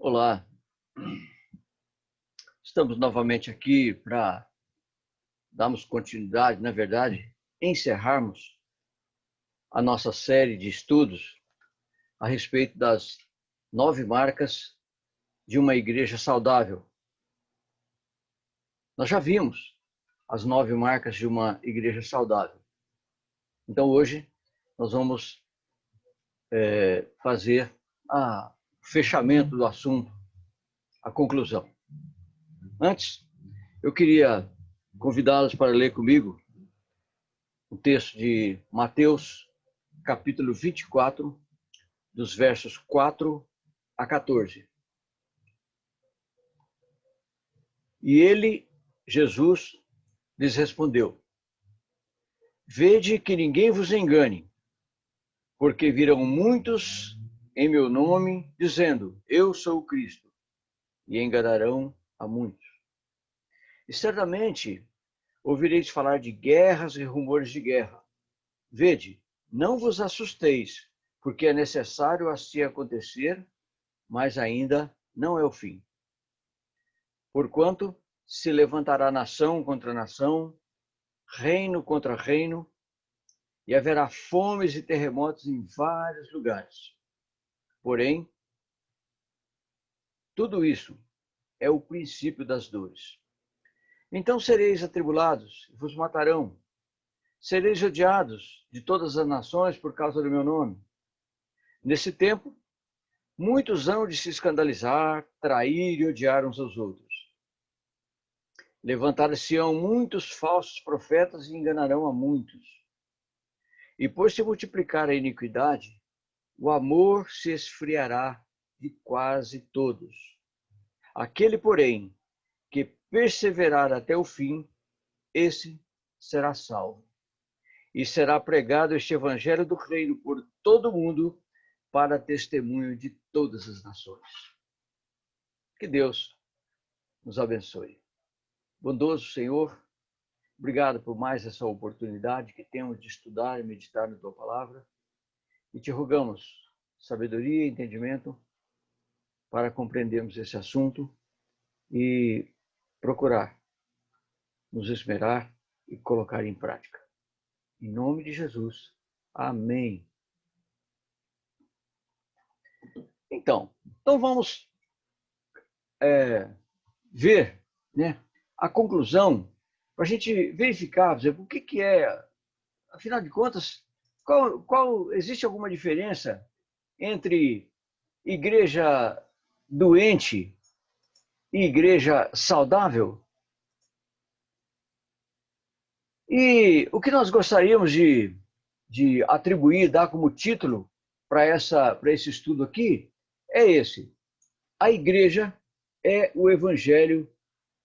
Olá, estamos novamente aqui para darmos continuidade, na verdade, encerrarmos a nossa série de estudos a respeito das 9 marcas de uma igreja saudável. Nós já vimos as 9 marcas de uma igreja saudável. Então hoje nós vamos fazer o fechamento do assunto, a conclusão. Antes, eu queria convidá-los para ler comigo o texto de Mateus, capítulo 24, dos versos 4 a 14. E ele, Jesus, lhes respondeu: Vede que ninguém vos engane, porque virão muitos em meu nome, dizendo, eu sou o Cristo, e enganarão a muitos. E certamente ouvireis falar de guerras e rumores de guerra. Vede, não vos assusteis, porque é necessário assim acontecer, mas ainda não é o fim. Porquanto se levantará nação contra nação, reino contra reino, e haverá fomes e terremotos em vários lugares. Porém, tudo isso é o princípio das dores. Então sereis atribulados, e vos matarão. Sereis odiados de todas as nações por causa do meu nome. Nesse tempo, muitos hão de se escandalizar, trair e odiar uns aos outros. Levantar-se-ão muitos falsos profetas e enganarão a muitos. E por se multiplicar a iniquidade, o amor se esfriará de quase todos. Aquele, porém, que perseverar até o fim, esse será salvo. E será pregado este evangelho do reino por todo o mundo, para testemunho de todas as nações. Que Deus nos abençoe. Bondoso Senhor, obrigado por mais essa oportunidade que temos de estudar e meditar na Tua Palavra. E te rogamos sabedoria e entendimento para compreendermos esse assunto e procurar nos esmerar e colocar em prática. Em nome de Jesus. Amém. Então vamos ver, né, a conclusão, para a gente verificar, dizer, o que é, afinal de contas, existe alguma diferença entre igreja doente e igreja saudável? E o que nós gostaríamos de atribuir, dar como título para esse estudo aqui, é esse. A igreja é o evangelho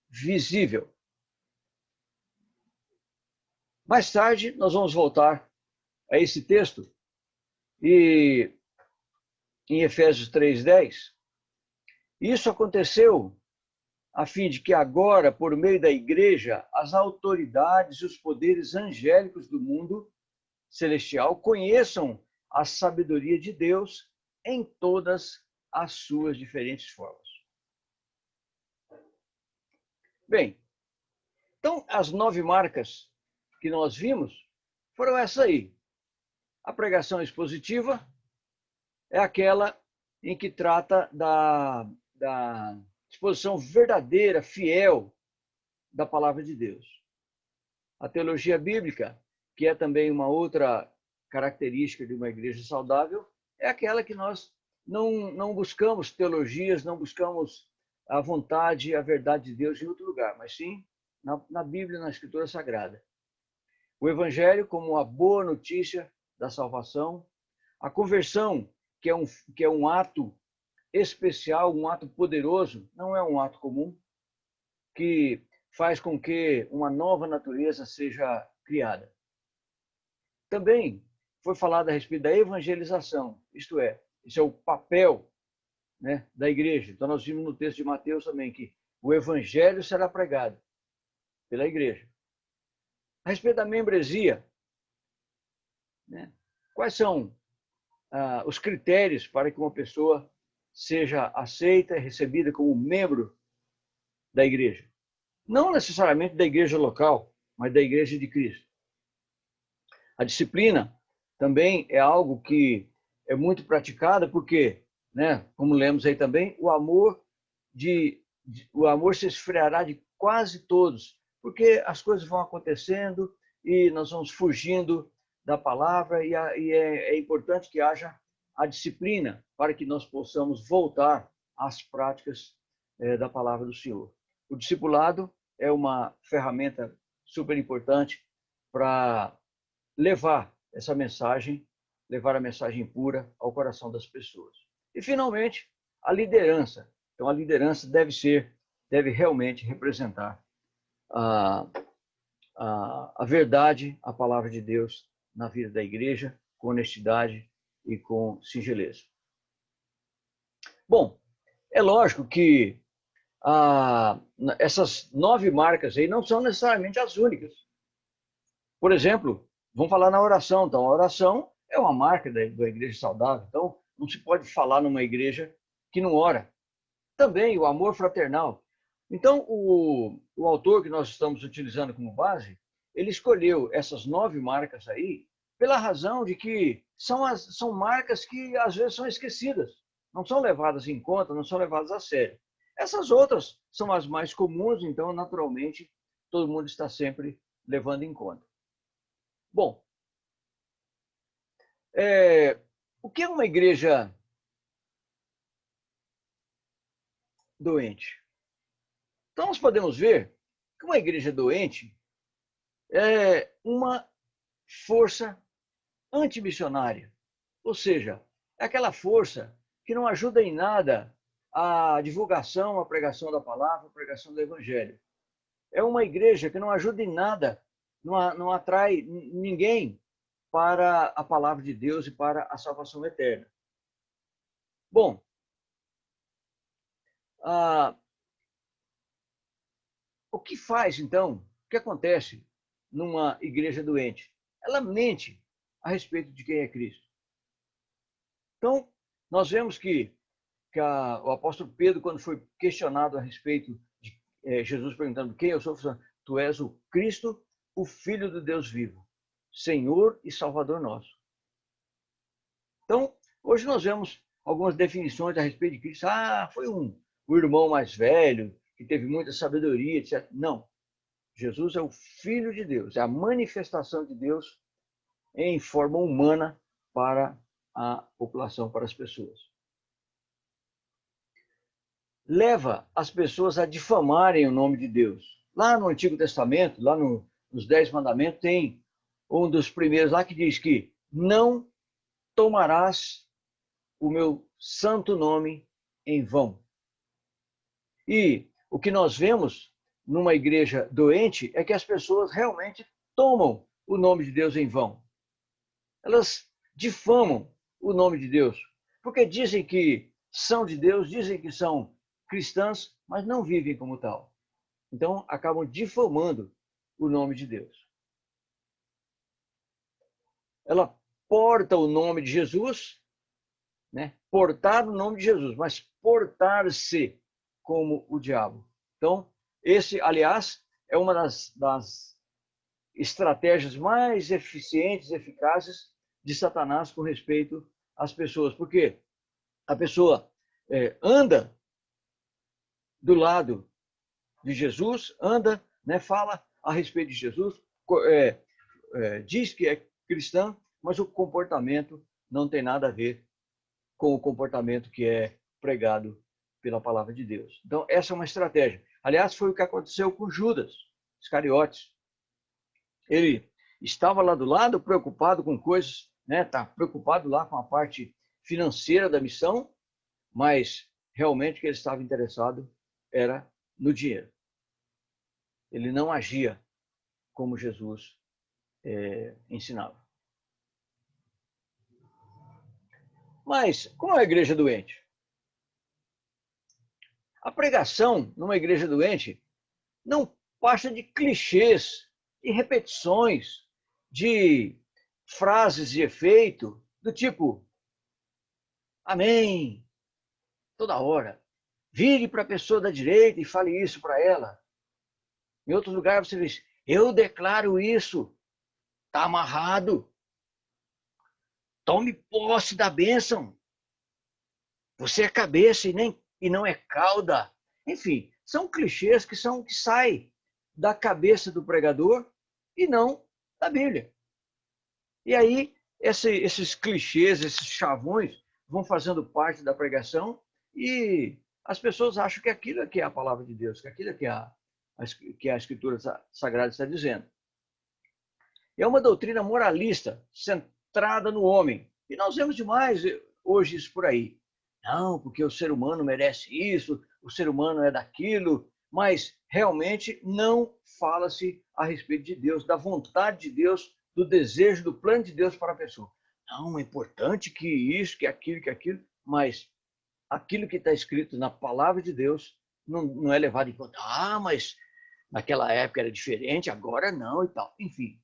visível. Mais tarde, nós vamos voltar a esse texto e em Efésios 3:10, isso aconteceu a fim de que agora, por meio da igreja, as autoridades e os poderes angélicos do mundo celestial conheçam a sabedoria de Deus em todas as suas diferentes formas. Bem, então as 9 marcas que nós vimos foram essas aí. A pregação expositiva é aquela em que trata da exposição verdadeira, fiel da palavra de Deus. A teologia bíblica, que é também uma outra característica de uma igreja saudável, é aquela que nós não buscamos teologias, não buscamos a vontade, a verdade de Deus em outro lugar, mas sim na Bíblia, na Escritura Sagrada. O Evangelho como a boa notícia da salvação, a conversão, que é um ato especial, um ato poderoso, não é um ato comum, que faz com que uma nova natureza seja criada. Também foi falado a respeito da evangelização, isto é, esse é o papel, né, da igreja. Então nós vimos no texto de Mateus também que o evangelho será pregado pela igreja. A respeito da membresia, né, quais são os critérios para que uma pessoa seja aceita e recebida como membro da igreja. Não necessariamente da igreja local, mas da igreja de Cristo. A disciplina também é algo que é muito praticada porque, né, como lemos aí também, o amor se esfriará de quase todos, porque as coisas vão acontecendo e nós vamos fugindo da palavra e é importante que haja a disciplina para que nós possamos voltar às práticas da palavra do Senhor. O discipulado é uma ferramenta super importante para levar a mensagem pura ao coração das pessoas. E, finalmente, a liderança. Então, a liderança deve realmente representar a verdade, a palavra de Deus na vida da igreja, com honestidade e com singeleza. Bom, é lógico que essas 9 marcas aí não são necessariamente as únicas. Por exemplo, vamos falar na oração. Então, a oração é uma marca da igreja saudável. Então, não se pode falar numa igreja que não ora. Também o amor fraternal. Então, o autor que nós estamos utilizando como base, ele escolheu essas 9 marcas aí pela razão de que são marcas que às vezes são esquecidas, não são levadas em conta, não são levadas a sério. Essas outras são as mais comuns, então, naturalmente, todo mundo está sempre levando em conta. Bom, o que é uma igreja doente? Então, nós podemos ver que uma igreja doente é uma força antimissionária, ou seja, é aquela força que não ajuda em nada a divulgação, a pregação da palavra, a pregação do evangelho. É uma igreja que não ajuda em nada, não atrai ninguém para a palavra de Deus e para a salvação eterna. Bom, o que faz, então, o que acontece numa igreja doente? Ela mente a respeito de quem é Cristo. Então, nós vemos que o apóstolo Pedro, quando foi questionado a respeito de Jesus perguntando quem eu sou, falou, tu és o Cristo, o Filho do Deus vivo, Senhor e Salvador nosso. Então, hoje nós vemos algumas definições a respeito de Cristo. Foi o irmão mais velho, que teve muita sabedoria, etc. Não. Jesus é o Filho de Deus, é a manifestação de Deus em forma humana para a população, para as pessoas. Leva as pessoas a difamarem o nome de Deus. Lá no Antigo Testamento, lá nos 10 Mandamentos, tem um dos primeiros lá que diz que não tomarás o meu santo nome em vão. E o que nós vemos numa igreja doente é que as pessoas realmente tomam o nome de Deus em vão. Elas difamam o nome de Deus, porque dizem que são de Deus, dizem que são cristãs, mas não vivem como tal. Então, acabam difamando o nome de Deus. Ela porta o nome de Jesus, né? Portar o nome de Jesus, mas portar-se como o diabo. Então, esse, aliás, é uma das estratégias mais eficientes, eficazes de Satanás com respeito às pessoas. Porque a pessoa anda do lado de Jesus, anda, né, fala a respeito de Jesus, diz que é cristã, mas o comportamento não tem nada a ver com o comportamento que é pregado pela palavra de Deus. Então, essa é uma estratégia. Aliás, foi o que aconteceu com Judas Iscariotes. Ele estava lá do lado, preocupado com coisas, né? Tá preocupado lá com a parte financeira da missão, mas realmente o que ele estava interessado era no dinheiro. Ele não agia como Jesus ensinava. Mas como é a igreja doente? A pregação numa igreja doente não passa de clichês e repetições de frases de efeito do tipo amém, toda hora. Vire para a pessoa da direita e fale isso para ela. Em outro lugar você diz, eu declaro isso, está amarrado. Tome posse da bênção. Você é cabeça e não é cauda. Enfim, são clichês que saem da cabeça do pregador e não da Bíblia. E aí, esses clichês, esses chavões vão fazendo parte da pregação e as pessoas acham que aquilo é que é a palavra de Deus, que aquilo é que a Escritura Sagrada está dizendo. É uma doutrina moralista, centrada no homem. E nós vemos demais hoje isso por aí. Não, porque o ser humano merece isso, o ser humano é daquilo, mas realmente não fala-se a respeito de Deus, da vontade de Deus, do desejo, do plano de Deus para a pessoa. Não, é importante que isso, que aquilo, mas aquilo que está escrito na palavra de Deus não é levado em conta. Ah, mas naquela época era diferente, agora não e tal. Enfim,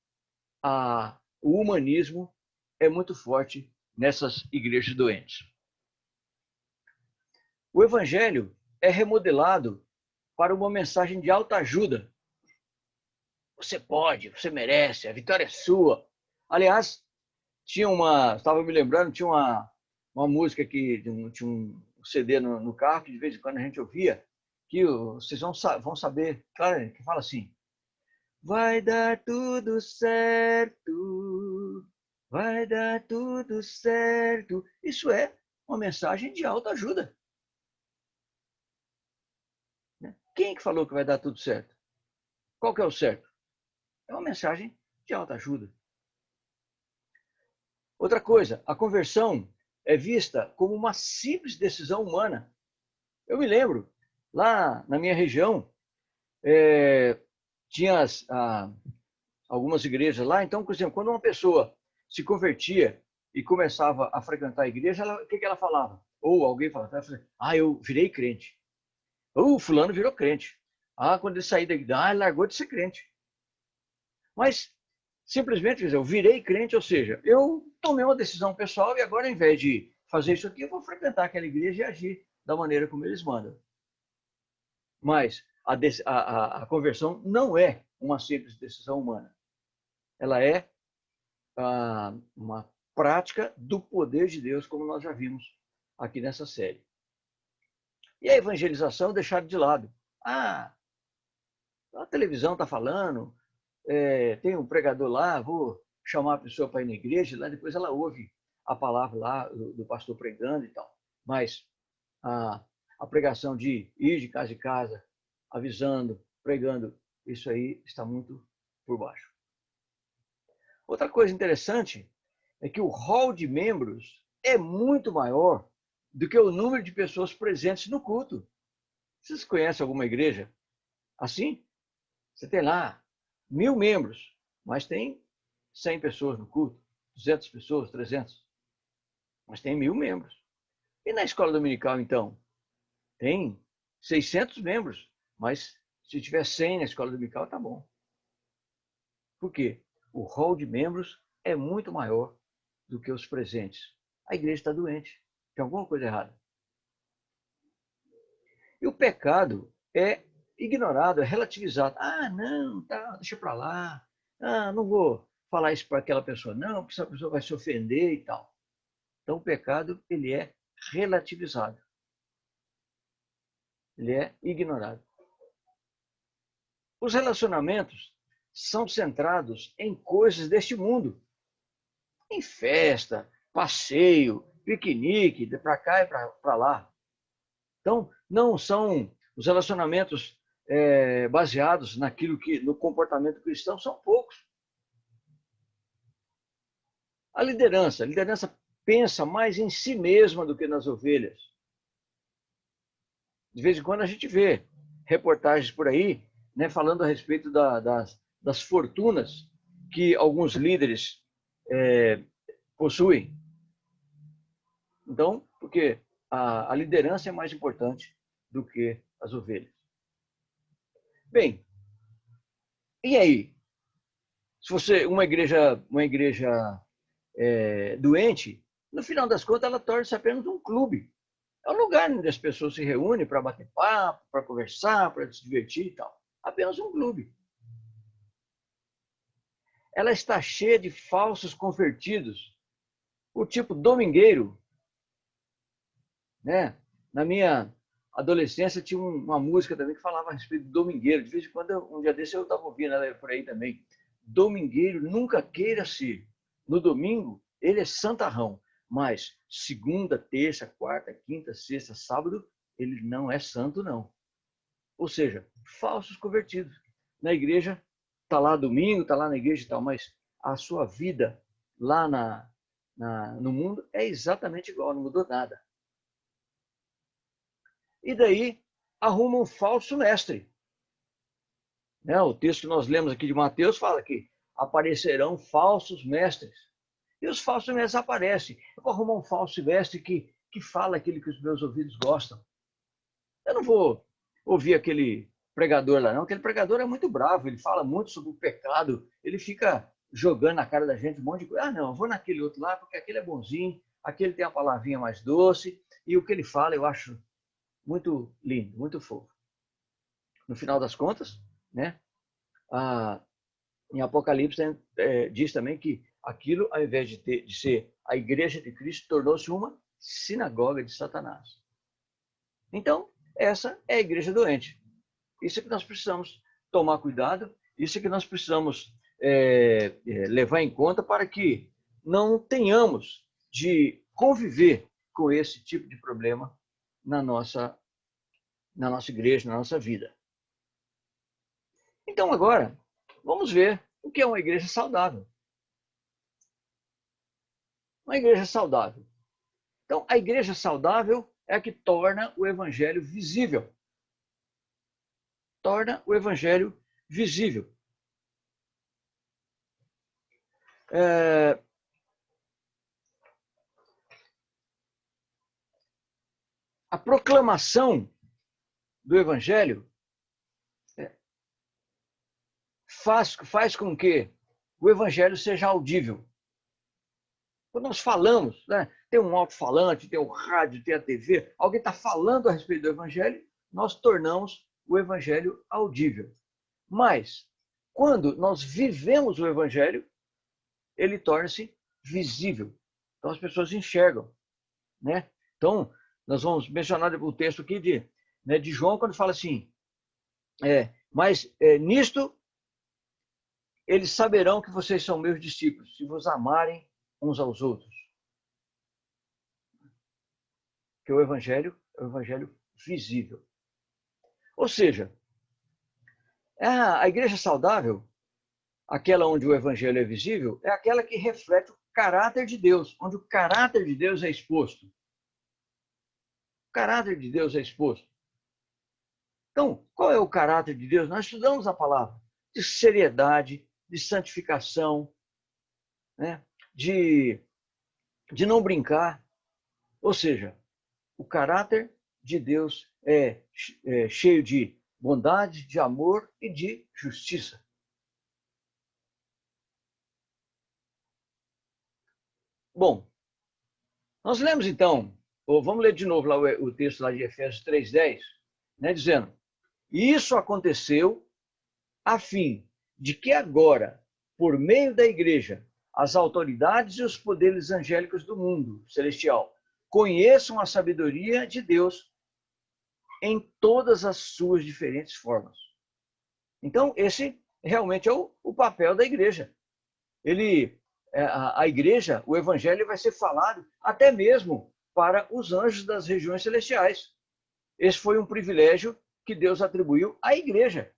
o humanismo é muito forte nessas igrejas doentes. O evangelho é remodelado para uma mensagem de autoajuda. Você pode, você merece, a vitória é sua. Aliás, estava me lembrando, tinha uma música que tinha um CD no carro que de vez em quando a gente ouvia, que vocês vão saber, claro, que fala assim: vai dar tudo certo, vai dar tudo certo. Isso é uma mensagem de autoajuda. Quem que falou que vai dar tudo certo? Qual que é o certo? É uma mensagem de autoajuda. Outra coisa, a conversão é vista como uma simples decisão humana. Eu me lembro, lá na minha região, tinha algumas igrejas lá, então, por exemplo, quando uma pessoa se convertia e começava a frequentar a igreja, o que ela falava? Ou alguém falava, eu virei crente. Ou fulano virou crente. Quando ele sair da igreja, ele largou de ser crente. Mas, simplesmente, eu virei crente, ou seja, eu tomei uma decisão pessoal e agora, ao invés de fazer isso aqui, eu vou frequentar aquela igreja e agir da maneira como eles mandam. Mas a conversão não é uma simples decisão humana. Ela é uma prática do poder de Deus, como nós já vimos aqui nessa série. E a evangelização deixada de lado. A televisão está falando, tem um pregador lá, vou chamar a pessoa para ir na igreja, lá depois ela ouve a palavra lá do pastor pregando e tal. Mas a pregação de ir de casa em casa, avisando, pregando, isso aí está muito por baixo. Outra coisa interessante é que o hall de membros é muito maior do que o número de pessoas presentes no culto. Vocês conhecem alguma igreja assim? Você tem lá 1000 membros, mas tem 100 pessoas no culto, 200 pessoas, 300. Mas tem 1000 membros. E na escola dominical, então? Tem 600 membros, mas se tiver 100 na escola dominical, tá bom. Por quê? O hall de membros é muito maior do que os presentes. A igreja está doente. Tem alguma coisa errada. E o pecado é ignorado, é relativizado. Não, tá, deixa para lá. Não vou falar isso para aquela pessoa, não, porque essa pessoa vai se ofender e tal. Então, o pecado, ele é relativizado. Ele é ignorado. Os relacionamentos são centrados em coisas deste mundo. Em festa, passeio, piquenique, para cá e para lá. Então, não são os relacionamentos baseados no comportamento cristão, são poucos. A liderança pensa mais em si mesma do que nas ovelhas. De vez em quando a gente vê reportagens por aí, né, falando a respeito das fortunas que alguns líderes possuem. Então, porque a liderança é mais importante do que as ovelhas. Bem, e aí? Se você uma igreja doente, no final das contas ela torna-se apenas um clube. É um lugar onde as pessoas se reúnem para bater papo, para conversar, para se divertir e tal. Apenas um clube. Ela está cheia de falsos convertidos, o tipo domingueiro, né? Na minha adolescência tinha uma música também que falava a respeito do domingueiro. De vez em quando, um dia desse eu estava ouvindo ela por aí também. Domingueiro nunca queira ser. No domingo, ele é santarrão. Mas segunda, terça, quarta, quinta, sexta, sábado, ele não é santo, não. Ou seja, falsos convertidos. Na igreja, está lá domingo, está lá na igreja e tal, mas a sua vida lá no mundo é exatamente igual, não mudou nada. E daí arruma um falso mestre. Né? O texto que nós lemos aqui de Mateus fala que aparecerão falsos mestres. E os falsos mestres aparecem. Eu vou arrumar um falso mestre que fala aquilo que os meus ouvidos gostam. Eu não vou ouvir aquele pregador lá, não. Aquele pregador é muito bravo, ele fala muito sobre o pecado, ele fica jogando na cara da gente um monte de coisa. Ah, não, eu vou naquele outro lá, porque aquele é bonzinho, aquele tem a palavrinha mais doce, e o que ele fala eu acho muito lindo, muito fofo. No final das contas, né, em Apocalipse diz também que aquilo, ao invés de ser a igreja de Cristo, tornou-se uma sinagoga de Satanás. Então, essa é a igreja doente. Isso é que nós precisamos tomar cuidado, isso é que nós precisamos levar em conta para que não tenhamos de conviver com esse tipo de problema na nossa igreja, na nossa vida. Então, agora, vamos ver o que é uma igreja saudável. Uma igreja saudável. Então, a igreja saudável é a que torna o evangelho visível. Torna o evangelho visível. A proclamação do evangelho faz com que o evangelho seja audível. Quando nós falamos, né, tem um alto-falante, tem o rádio, tem a TV, alguém está falando a respeito do evangelho, nós tornamos o evangelho audível. Mas, quando nós vivemos o evangelho, ele torna-se visível. Então, as pessoas enxergam. Né? Então, nós vamos mencionar o texto aqui de João, quando fala assim, mas nisto eles saberão que vocês são meus discípulos, se vos amarem uns aos outros. Que o evangelho é o evangelho visível. Ou seja, a igreja saudável, aquela onde o evangelho é visível, é aquela que reflete o caráter de Deus, onde o caráter de Deus é exposto. O caráter de Deus é exposto. Então, qual é o caráter de Deus? Nós estudamos a palavra de seriedade, de santificação, né? de não brincar. Ou seja, o caráter de Deus é cheio de bondade, de amor e de justiça. Bom, nós lemos então, ou vamos ler de novo lá o texto lá de Efésios 3:10, né, dizendo: e isso aconteceu a fim de que agora, por meio da igreja, as autoridades e os poderes angélicos do mundo celestial conheçam a sabedoria de Deus em todas as suas diferentes formas. Então, esse realmente é o papel da igreja. A igreja, o evangelho vai ser falado até mesmo para os anjos das regiões celestiais. Esse foi um privilégio que Deus atribuiu à igreja.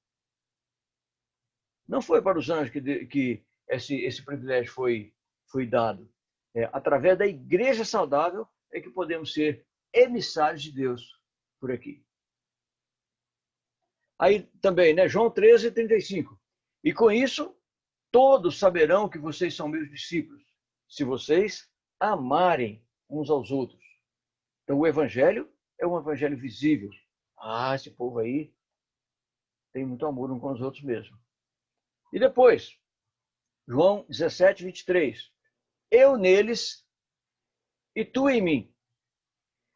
Não foi para os anjos que esse privilégio foi dado. Através da igreja saudável é que podemos ser emissários de Deus por aqui. Aí também, né, João 13:35. E com isso, todos saberão que vocês são meus discípulos, se vocês amarem uns aos outros. Então, o evangelho é um evangelho visível. Esse povo aí tem muito amor uns com os outros mesmo. E depois, João 17:23. Eu neles e tu em mim.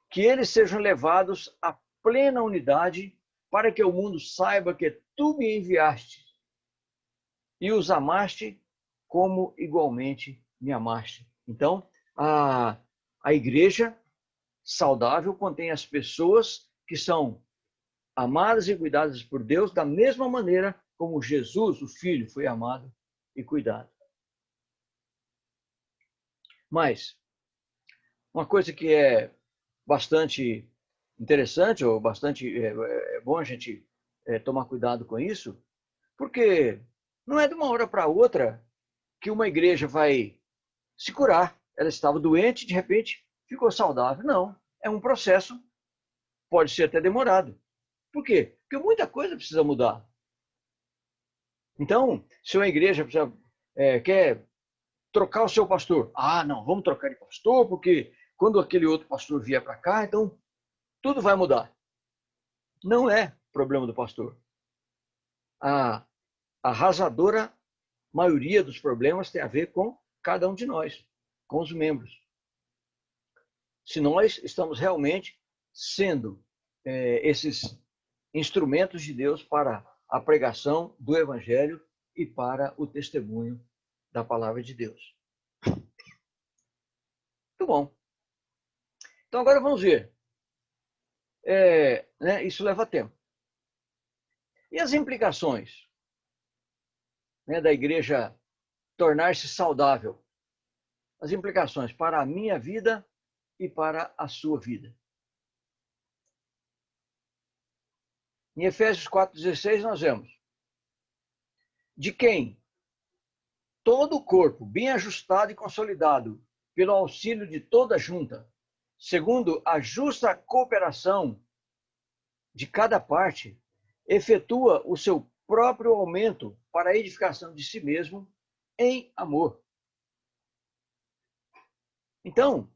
que eles sejam levados à plena unidade, para que o mundo saiba que tu me enviaste e os amaste como igualmente me amaste. Então, a igreja saudável contém as pessoas que são amadas e cuidadas por Deus da mesma maneira como Jesus, o Filho, foi amado e cuidado. Mas, uma coisa que é bastante interessante, ou bastante bom a gente tomar cuidado com isso, porque não é de uma hora para outra que uma igreja vai se curar. Ela estava doente, de repente ficou saudável. Não, é um processo, pode ser até demorado. Por quê? Porque muita coisa precisa mudar. Então, se uma igreja quer trocar o seu pastor, não, vamos trocar de pastor, porque quando aquele outro pastor vier para cá, então tudo vai mudar. Não é problema do pastor. A arrasadora maioria dos problemas tem a ver com cada um de nós, com os membros. Se nós estamos realmente sendo esses instrumentos de Deus para a pregação do Evangelho e para o testemunho da palavra de Deus. Muito bom. Então agora vamos ver. Isso leva tempo. E as implicações da igreja tornar-se saudável? As implicações para a minha vida e para a sua vida. Em Efésios 4,16 nós vemos: de quem todo o corpo, bem ajustado e consolidado, pelo auxílio de toda a junta, segundo a justa cooperação de cada parte, efetua o seu próprio aumento para a edificação de si mesmo em amor. Então,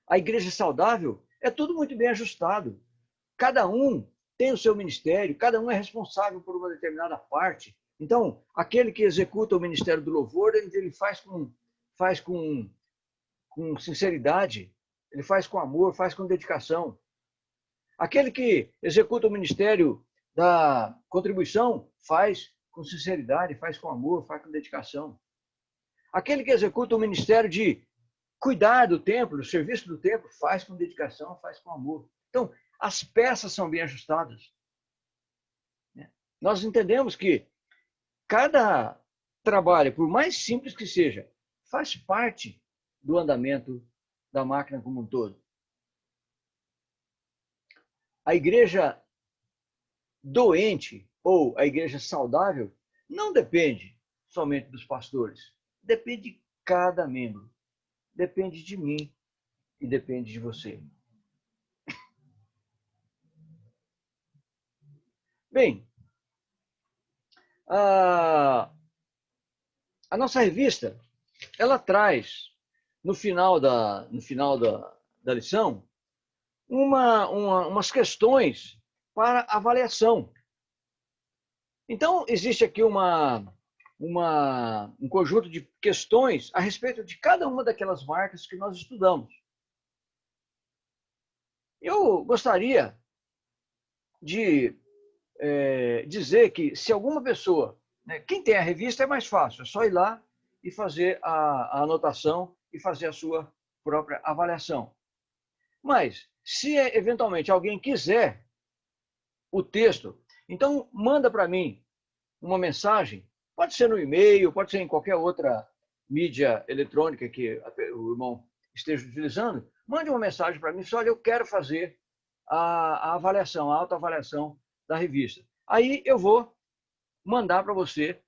a igreja saudável é tudo muito bem ajustado. Cada um tem o seu ministério, cada um é responsável por uma determinada parte. Então, aquele que executa o ministério do louvor, ele faz com sinceridade, ele faz com amor, faz com dedicação. Aquele que executa o ministério da contribuição, faz com sinceridade, faz com amor, faz com dedicação. Aquele que executa o ministério de cuidar do templo, do serviço do templo, faz com dedicação, faz com amor. Então, as peças são bem ajustadas. Nós entendemos que cada trabalho, por mais simples que seja, faz parte do andamento da máquina como um todo. A igreja doente ou a igreja saudável não depende somente dos pastores, depende de cada membro, depende de mim e depende de você. Bem, a nossa revista, ela traz, no final da lição, umas questões para avaliação. Então, existe aqui um conjunto de questões a respeito de cada uma daquelas marcas que nós estudamos. Eu gostaria de dizer que se alguma pessoa, quem tem a revista é mais fácil, é só ir lá e fazer a anotação e fazer a sua própria avaliação. Mas, se eventualmente alguém quiser o texto, então manda para mim uma mensagem, pode ser no e-mail, pode ser em qualquer outra mídia eletrônica que o irmão esteja utilizando, mande uma mensagem para mim, olha, eu quero fazer a avaliação, a autoavaliação da revista. Aí eu vou mandar para você,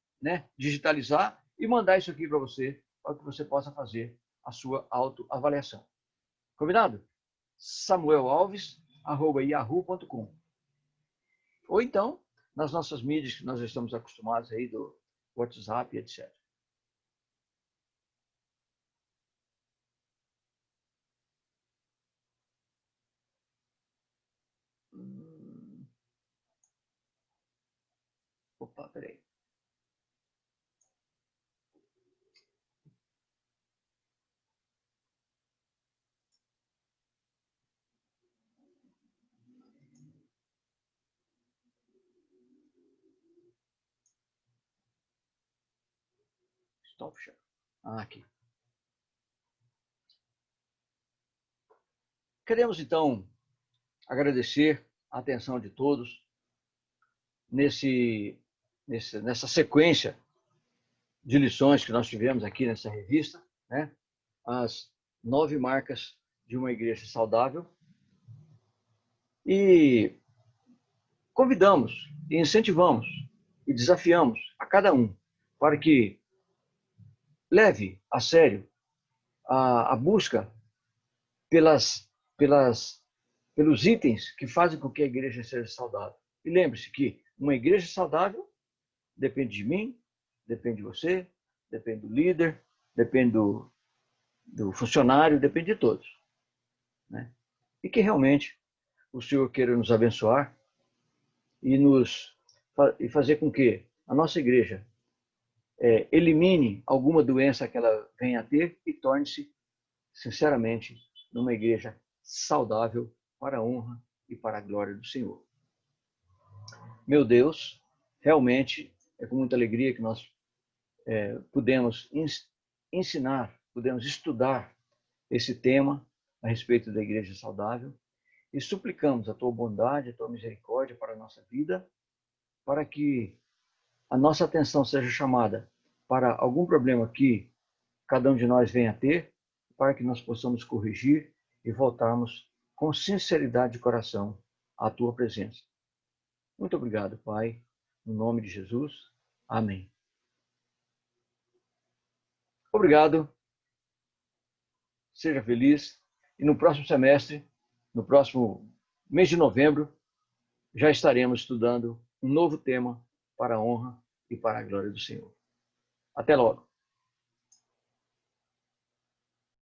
digitalizar e mandar isso aqui para você, para que você possa fazer a sua autoavaliação. Combinado? samuelalves@yahoo.com. Ou então, nas nossas mídias que nós estamos acostumados aí, do WhatsApp, etc. Opa, peraí. Softshare. Aqui. Queremos, então, agradecer a atenção de todos nessa sequência de lições que nós tivemos aqui nessa revista, né? As 9 marcas de uma igreja saudável. E convidamos, e incentivamos, e desafiamos a cada um para que leve a sério a busca pelos itens que fazem com que a igreja seja saudável. E lembre-se que uma igreja saudável depende de mim, depende de você, depende do líder, depende do funcionário, depende de todos, né? E que realmente o Senhor queira nos abençoar e fazer com que a nossa igreja elimine alguma doença que ela venha a ter e torne-se, sinceramente, numa igreja saudável para a honra e para a glória do Senhor. Meu Deus, realmente é com muita alegria que nós pudemos ensinar, pudemos estudar esse tema a respeito da igreja saudável e suplicamos a tua bondade, a tua misericórdia para a nossa vida, para que a nossa atenção seja chamada para algum problema que cada um de nós venha a ter, para que nós possamos corrigir e voltarmos com sinceridade de coração à tua presença. Muito obrigado, Pai, no nome de Jesus. Amém. Obrigado. Seja feliz. E no próximo semestre, no próximo mês de novembro, já estaremos estudando um novo tema para a honra e para a glória do Senhor. Até logo.